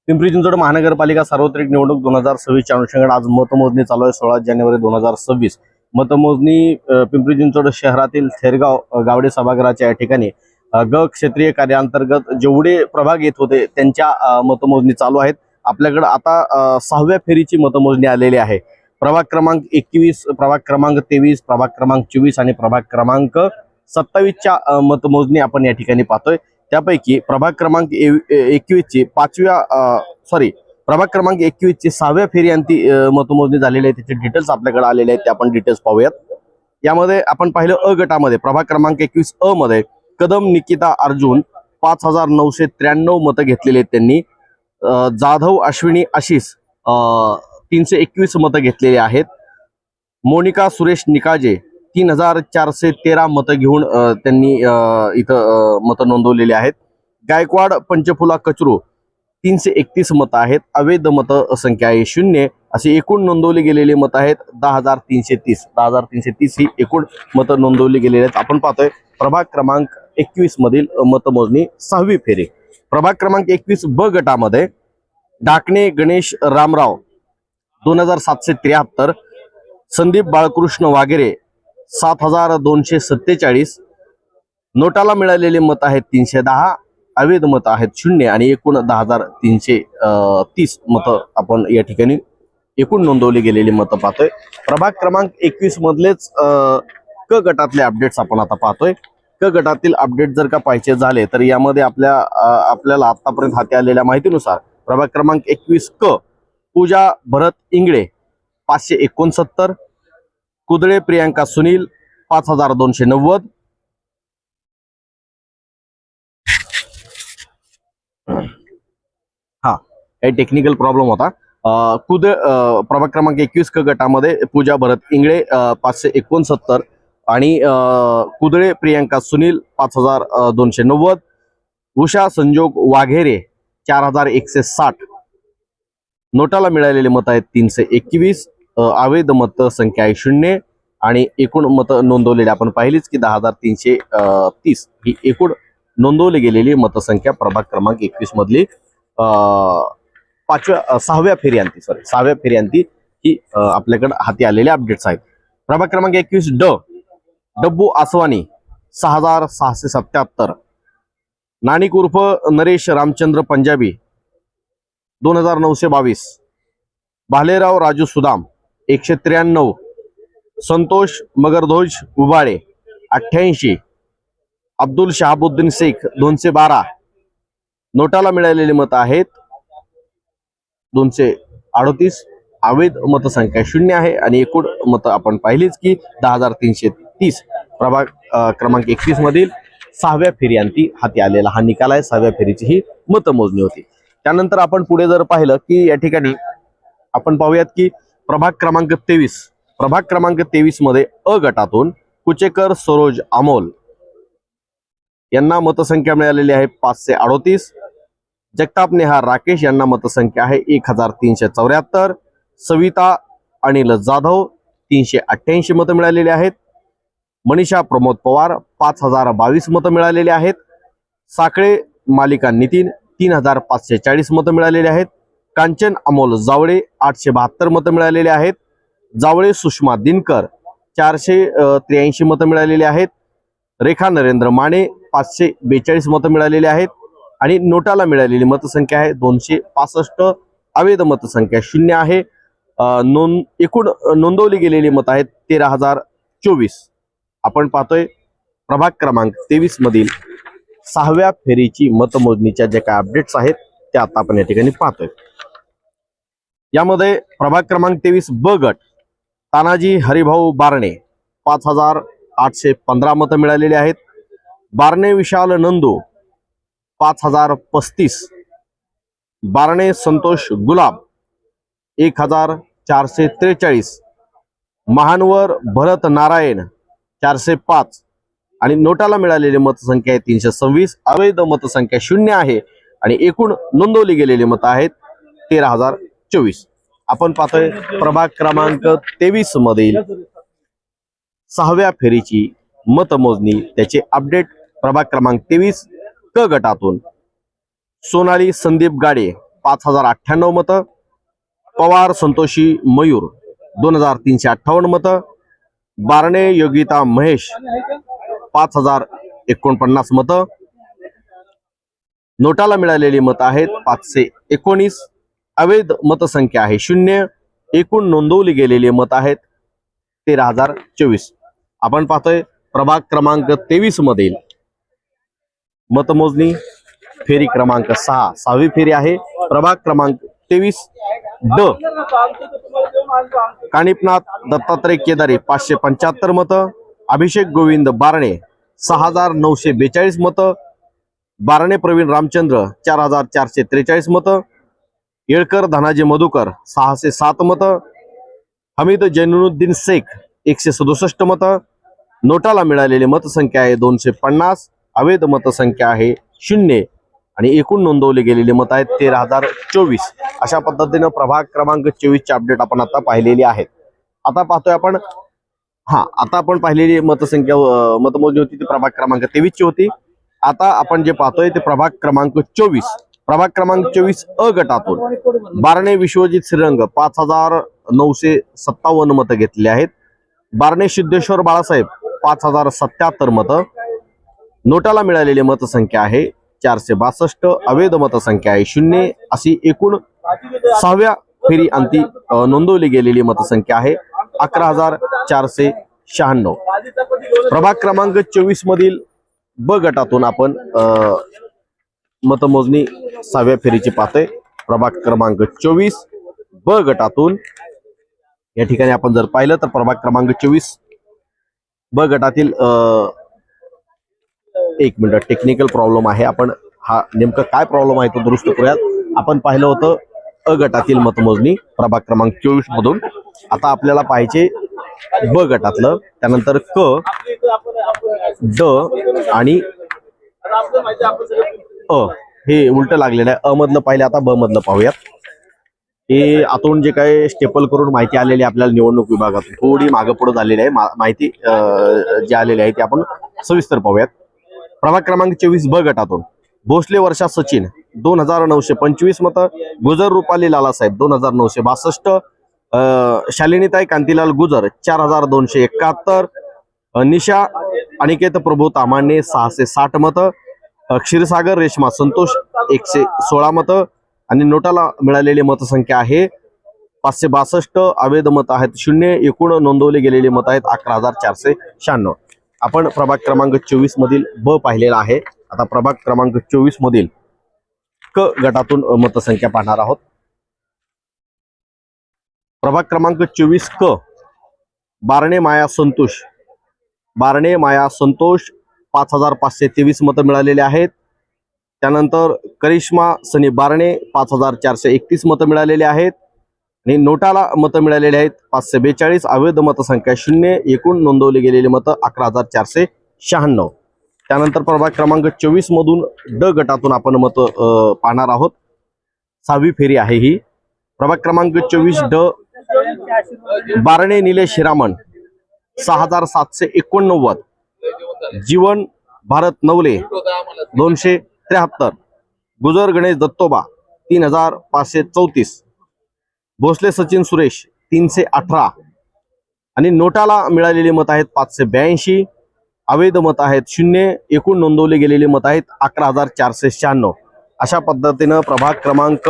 पिंपरी चिंचवड महानगरपालिका सार्वत्रिक निवडणूक 2026च्या अनुषंगाने आज मतमोजणी चालू आहे। 16 जानेवारी 2026 मतमोजणी पिंपरी चिंचवड शहरातील थेरगाव गावडे सभागृहाच्या या ठिकाणी ग क्षेत्रीय कार्याअंतर्गत जेवढे प्रभाग येत होते त्यांच्या मतमोजणी चालू आहेत। आपल्याकडे आता 6व्या फेरीची मतमोजणी आलेली आहे। प्रभाग क्रमांक 21, प्रभाग क्रमांक 23, प्रभाग क्रमांक 24 आणि प्रभाग क्रमांक 27च्या मतमोजणी आपण या ठिकाणी पाहतोय। त्यापैकी प्रभाग क्रमांक 21 ची प्रभाग क्रमांक 21 ची 6व्या फेरीअंती मतमोजणी झालेली आहे। त्याचे डिटेल्स आपल्याकडे आलेले आहेत, ते आपण डिटेल्स पाहूयात। यामध्ये आपण पाहिलं अ गटामध्ये प्रभाग क्रमांक 21 अ मध्ये कदम निकिता अर्जुन 5993 मतं घेतलेली आहेत त्यांनी। जाधव अश्विनी आशिष 321 मतं घेतलेली आहेत। मोनिका सुरेश निकाजे 3413 मतं घेऊन त्यांनी इथं मतं नोंदवलेली आहेत। गायकवाड पंचफुला कचरू 331 मतं आहेत। अवैध मतसंख्या आहे 0। असे एकूण नोंदवली गेलेली मतं आहेत 10330 ही एकूण मतं नोंदवली गेलेली आहेत। आपण पाहतोय प्रभाग क्रमांक 21 मधील मतमोजणी 6वी फेरी। प्रभाग क्रमांक 21 ब गटामध्ये डाकणे गणेश रामराव 2773, संदीप बाळकृष्ण वागेरे 7247, नोटाला मिळालेले मत आहेत 310, अवैध मत आहेत 0 आणि एकूण 10330 मतं आपण या ठिकाणी एकूण नोंदवली गेलेली मतं पाहतोय। प्रभाग क्रमांक 21 मधलेच क गटातले अपडेट्स आपण आता पाहतोय। क गटातील अपडेट जर का पाहिजे झाले तर यामध्ये आपल्याला आतापर्यंत हाती आलेल्या माहितीनुसार प्रभाग क्रमांक 21 क पूजा भरत इंगळे 569, कुदळे प्रियांका सुनील 5290, काही टेक्निकल प्रॉब्लेम होता। प्रभाग क्रमांक 21 क गटामध्ये पूजा भरत इंगळे 569 आणि कुदळे प्रियांका सुनील 5290, उषा संजोग वाघेरे 4160, नोटाला मिळालेले मत आहेत 321, अवैध मतसंख्या आहे 0 आणि एकूण मत नोंदवलेली आपण पाहिलीच की 10330 ही एकूण नोंदवली गेलेली मतसंख्या प्रभाग क्रमांक 21 मधली 6व्या फेरीअंती ही आपल्याकडे हाती आलेले अपडेट्स आहेत। प्रभाग क्रमांक 21 ड डब्बू आसवानी 6677, नानिक उर्फ नरेश रामचंद्र पंजाबी 2922, भालेराव राजू सुदाम 193, संतोष मगरध्वज उबाळे 88, अब्दुल शहाबुद्दीन शेख 212, नोटाला मिळालेली मत आहेत 238, अवैध मतसंख्या 0 आहे आणि एकूण मत आपण पाहिलीच की 10330 प्रभाग क्रमांक 21 मधील 6व्या फेरीअंती हाती आलेला हा निकाल आहे। 6व्या फेरीची ही मतमोजणी होती। त्यानंतर आपण पुढे जर पाहिलं की या ठिकाणी आपण पाहूयात की प्रभाग क्रमांक 23 मध्ये अ गटातून कुचेकर सरोज अमोल यांना मतसंख्या मिळालेली आहे 538, जगताप नेहार राकेश यांना मतसंख्या आहे 1374, सविता अनिल जाधव 388 मतं मिळालेली आहेत, मनीषा प्रमोद पवार 5022 मतं मिळालेली आहेत, साखळे मालिका नितीन 3540 मतं मिळालेली आहेत, कांचन अमोल जावळे 872 मतं मिळालेली आहेत, जावळे सुषमा दिनकर 483 मतं मिळालेली आहेत, रेखा नरेंद्र माने 542 मतं मिळालेली आहेत आणि नोटाला मिळालेली मतसंख्या आहे 265, अवैध मतसंख्या 0 आहे। एकूण नोंदवली गेलेली मत आहेत 13024। आपण पाहतोय प्रभाग क्रमांक 23 मधील 6व्या फेरीची मतमोजणीच्या जे काही अपडेट्स आहेत ते आता आपण या ठिकाणी पाहतोय। यामध्ये प्रभाग क्रमांक 23 ब गट तानाजी हरिभाऊ बारणे 5815 मतं मिळालेली आहेत, बारणे विशाल नंदू 5035, बारणे संतोष गुलाब 1443, महानवर भरत नारायण 405 आणि नोटाला मिळालेली मतसंख्या आहे 326, अवैध मतसंख्या 0 आहे आणि एकूण नोंदवली गेलेली मतं आहेत 13024। आपण पाहतोय प्रभाग क्रमांक 23 मधील 6व्या फेरीची मतमोजणी त्याचे अपडेट। प्रभाग क्रमांक 23 क गटातून सोनाली संदीप गाडे 5098 मतं. पवार संतोषी मयूर 2358 मतं. बारणे योगिता महेश 5049 मतं. नोटाला मिळालेली मतं आहेत 519. अवैध मतसंख्या आहे 0. एकूण नोंदवली गेलेली मतं आहेत 13,024. आपण पाहतोय प्रभाग क्रमांक 23 मधील मतमोजणी फेरी क्रमांक 6, 6वी फेरी आहे. प्रभाग क्रमांक 23 ड कानिपनाथ दत्तात्रय केदारे 575 मतं. अभिषेक गोविंद बारणे 6,942 मतं. बारणे प्रवीण रामचंद्र 4,443 मतं. येळकर धनाजी मधुकर 607 मतं. हमीद जैनुद्दीन शेख 167 मतं. नोटाला मिळालेली मतसंख्या आहे 250. अवैध मतसंख्या आहे 0 आणि एकूण नोंदवली गेलेली मत आहेत 13,024. अशा पद्धतीनं प्रभाग क्रमांक 24 ची अपडेट आपण आता पाहिलेली आहेत. आता पाहतोय आपण आता आपण पाहिलेली मतसंख्या मतमोजणी होती ती प्रभाग क्रमांक 23 ची होती. आता आपण जे पाहतोय ते प्रभाग क्रमांक 24. प्रभाग क्रमांक 24 अ गटातून बारणे विश्वजित श्रीरंग 5,957 मतं घेतली आहेत. बारणे सिद्धेश्वर बाळासाहेब 5,077 मतं. नोटाला मिळालेली मतसंख्या आहे 462. अवैध मतसंख्या आहे 0. अशी एकूण 6व्या फेरी अंती नोंदवली गेलेली मतसंख्या आहे 11,496. प्रभाग क्रमांक 24 मधील ब गटातून आपण मतमोजणी 6व्या फेरीची पाहतोय. प्रभाग क्रमांक 24 ब गटातून या ठिकाणी आपण जर पाहिलं तर प्रभाग क्रमांक 24 ब गटातील एक मिनिट टेक्निकल प्रॉब्लेम आहे. आपण हा नेमकं काय प्रॉब्लेम आहे तो दुरुस्त करूयात. आपण पाहिलं होतं अ गटातील मतमोजणी प्रभाग क्रमांक 24 मधून. आता आपल्याला पाहिजे ब गटातलं. त्यानंतर क, ड आणि अ हे उलट लागलेलं आहे. अ मधलं पाहिलं, आता ब मधलं पाहूयात. हे आतून जे काही स्टेपल करून माहिती आलेली आपल्याला निवडणूक विभागातून थोडी मागं पुढे झालेली आहे. माहिती जी आलेली आहे ती आपण सविस्तर पाहूयात. प्रभाग क्रमांक 24 ब गटातून भोसले वर्षा सचिन 2,925 मतं. गुजर रुपाली लालासाहेब 2,962. शालिनीताई कांतीलाल गुजर 4,271. निशा अनिकेत प्रभू तामाणे 660 मतं. क्षीरसागर रेश्मा संतोष 116 मतं. आणि नोटाला मिळालेली मतसंख्या आहे 562. अवैध मत आहेत 0. एकूण नोंदवली गेलेली मत आहेत 11,496. आपण प्रभाग क्रमांक 24 मधील ब पाहिलेला आहे. आता प्रभाग क्रमांक 24 मधील क गटातून मतसंख्या पाहणार आहोत. प्रभाग क्रमांक 24 क बारणे माया संतोष 5,523 मतं मिळालेली आहेत. त्यानंतर करिश्मा सनी बारणे 5,431 मतं मिळालेली आहेत. आणि नोटाला मतं मिळालेली आहेत 542. अवैध मतसंख्या 0. एकूण नोंदवली गेलेली मतं 11,496. त्यानंतर प्रभाग क्रमांक 24 मधून ड गटातून आपण मत पाहणार आहोत. 6वी फेरी आहे ही. प्रभाग क्रमांक 24 ड बारणे निलेश हिरामण 6,789. जीवन भारत नवले 273. गुजर गणेश दत्तोबा 3,534. भोसले सचिन सुरेश 318. आणि नोटाला मिळालेली मत आहेत 582. अवैध मत आहेत 0. एकूण नोंदवली गेलेली मत आहेत 11,496. अशा पद्धतीनं प्रभाग क्रमांक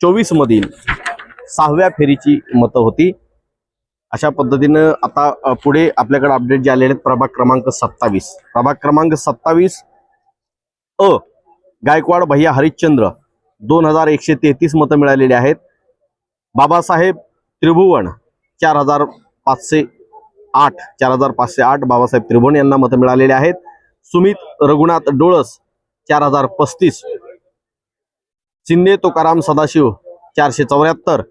24 मधील 6व्या फेरीची मतं होती. अशा पद्धतीनं आता पुढे आपल्याकडे अपडेट जे आलेले आहेत प्रभाग क्रमांक 27. प्रभाग क्रमांक 27 अ गायकवाड भैया हरिश्चंद्र 2,133 मतं मिळालेली आहेत. बाबासाहेब त्रिभुवन 4,508 बाबासाहेब त्रिभुवन यांना मतं मिळालेली आहेत. सुमित रघुनाथ डोळस 4,035. शिंदे तुकाराम सदाशिव 474.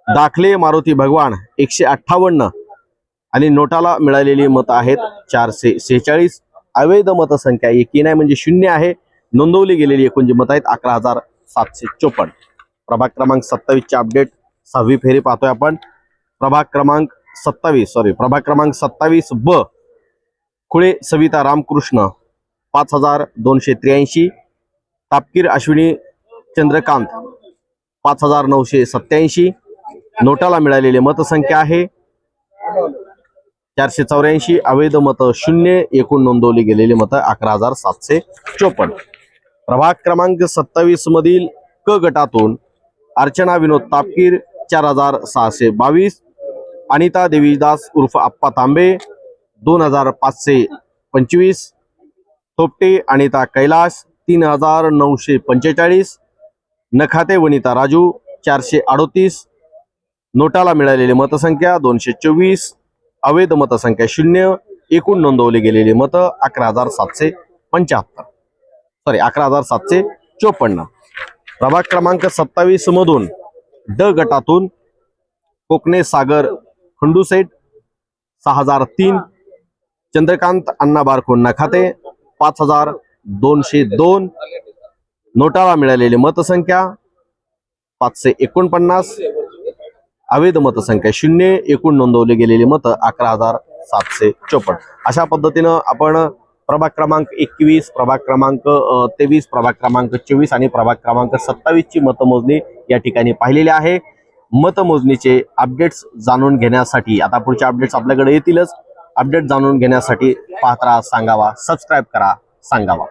दाखले मारुती भगवान 158. आणि नोटाला मिळालेली मतं आहेत 446. अवैध मतसंख्या एकी नाही म्हणजे 0 आहे. नोंदवली गेलेली एकूण जी मतं आहेत 11,754. प्रभाग क्रमांक 27 चे अपडेट 6वी फेरी पाहतोय आपण. प्रभाग क्रमांक 27 ब खुळे सविता रामकृष्ण 5,283. तापकीर अश्विनी चंद्रकांत 5987. नोटाला मिळालेली मतसंख्या आहे 484. अवैध मत 0. एकूण नोंदवली गेलेली मतं 11,754. प्रभाग क्रमांक 27 मधील क गटातून अर्चना विनोद तापकीर 4,622. अनिता देवीदास उर्फ आप्पा तांबे 2,525. थोपटे अनिता कैलास 3,945. नखाते वनिता राजू 438. नोटाला मिळालेली मतसंख्या 224. अवैध मतसंख्या 0. एकूण नोंदवली गेलेली मतं 11,775. 11,754. प्रभाग क्रमांक 27 मधून ड गटातून कोकणे सागर खंडूसेठ 6,003. चंद्रकांत अण्णा बारखोन नखाते 5,202. नोटाला मिळालेली मतसंख्या 549. अवैध मतसंख्या 0. एकूण नोंदवली गेलेली मतं 11,754. अशा पद्धतीनं आपण प्रभाग क्रमांक 21, प्रभाग क्रमांक 23, प्रभाग क्रमांक 24 आणि प्रभाग क्रमांक 27 ची मतमोजणी या ठिकाणी पाहिलेली आहे. मतमोजणीचे अपडेट्स जाणून घेण्यासाठी आता पुढचे अपडेट्स आपल्याकडे येतीलच. अपडेट जाणून घेण्यासाठी पाहत राहा सांगावा, सबस्क्राईब करा सांगावा.